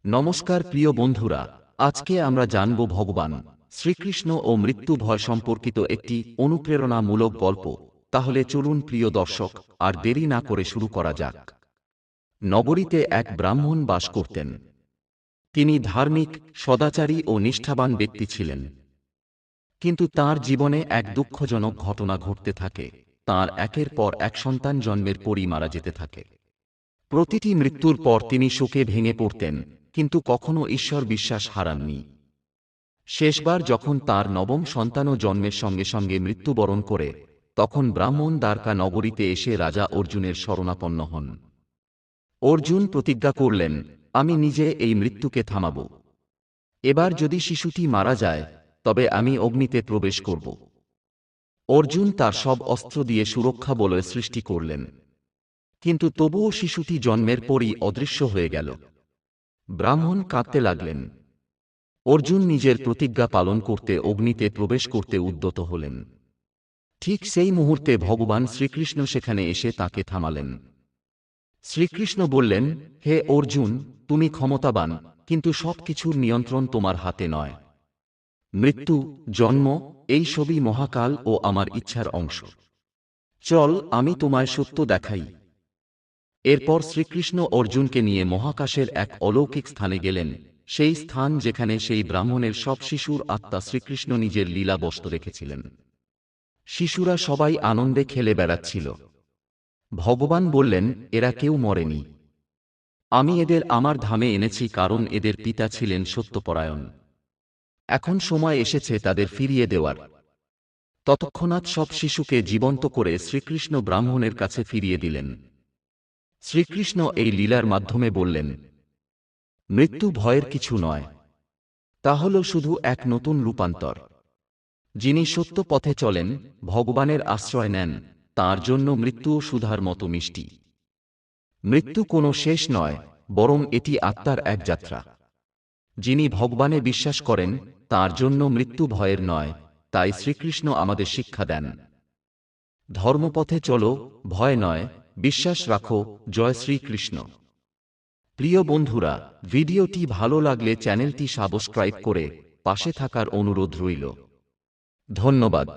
নমস্কার প্রিয় বন্ধুরা, আজকে আমরা জানব ভগবান শ্রীকৃষ্ণ ও মৃত্যু ভয় সম্পর্কিত একটি অনুপ্রেরণামূলক গল্প। তাহলে চলুন প্রিয় দর্শক, আর দেরি না করে শুরু করা যাক। নগরীতে এক ব্রাহ্মণ বাস করতেন। তিনি ধার্মিক, সদাচারী ও নিষ্ঠাবান ব্যক্তি ছিলেন। কিন্তু তার জীবনে এক দুঃখজনক ঘটনা ঘটতে থাকে। তার একের পর এক সন্তান জন্মের পরই মারা যেতে থাকে। প্রতিটি মৃত্যুর পর তিনি শোকে ভেঙে পড়তেন, কিন্তু কখনো ঈশ্বর বিশ্বাস হারাননি। শেষবার যখন তার নবম সন্তানও জন্মের সঙ্গে সঙ্গে মৃত্যুবরণ করে, তখন ব্রাহ্মণ দ্বারকা নগরীতে এসে রাজা অর্জুনের শরণাপন্ন হন। অর্জুন প্রতিজ্ঞা করলেন, আমি নিজে এই মৃত্যুকে থামাব। এবার যদি শিশুটি মারা যায়, তবে আমি অগ্নিতে প্রবেশ করব। অর্জুন তার সব অস্ত্র দিয়ে সুরক্ষা বলয় সৃষ্টি করলেন, কিন্তু তবুও শিশুটি জন্মের পরই অদৃশ্য হয়ে গেল। ব্রাহ্মণ কাঁদতে লাগলেন। অর্জুন নিজের প্রতিজ্ঞা পালন করতে অগ্নিতে প্রবেশ করতে উদ্যত হলেন। ঠিক সেই মুহূর্তে ভগবান শ্রীকৃষ্ণ সেখানে এসে তাকে থামালেন। শ্রীকৃষ্ণ বললেন, হে অর্জুন, তুমি ক্ষমতাবান, কিন্তু সবকিছুর নিয়ন্ত্রণ তোমার হাতে নয়। মৃত্যু, জন্ম, এই সবই মহাকাল ও আমার ইচ্ছার অংশ। চল, আমি তোমায় সত্য দেখাই। এরপর শ্রীকৃষ্ণ অর্জুনকে নিয়ে মহাকাশের এক অলৌকিক স্থানে গেলেন, সেই স্থান যেখানে সেই ব্রাহ্মণের সব শিশুর আত্মা শ্রীকৃষ্ণ নিজের লীলা বশত রেখেছিলেন। শিশুরা সবাই আনন্দে খেলে বেড়াচ্ছিল। ভগবান বললেন, এরা কেউ মরেনি। আমি এদের আমার ধামে এনেছি, কারণ এদের পিতা ছিলেন সত্যপরায়ণ। এখন সময় এসেছে তাদের ফিরিয়ে দেওয়ার। তৎক্ষণাৎ সব শিশুকে জীবন্ত করে শ্রীকৃষ্ণ ব্রাহ্মণের কাছে ফিরিয়ে দিলেন। শ্রীকৃষ্ণ এই লীলার মাধ্যমে বললেন, মৃত্যু ভয়ের কিছু নয়, তা হল শুধু এক নতুন রূপান্তর। যিনি সত্য পথে চলেন, ভগবানের আশ্রয় নেন, তার জন্য মৃত্যুও সুধার মতো মিষ্টি। মৃত্যু কোনো শেষ নয়, বরং এটি আত্মার এক যাত্রা। যিনি ভগবানে বিশ্বাস করেন, তার জন্য মৃত্যু ভয়ের নয়। তাই শ্রীকৃষ্ণ আমাদের শিক্ষা দেন, ধর্মপথে চলো, ভয় নয়, বিশ্বাস রাখো। জয় শ্রীকৃষ্ণ। প্রিয় বন্ধুরা, ভিডিওটি ভালো লাগলে চ্যানেলটি সাবস্ক্রাইব করে পাশে থাকার অনুরোধ রইল। ধন্যবাদ।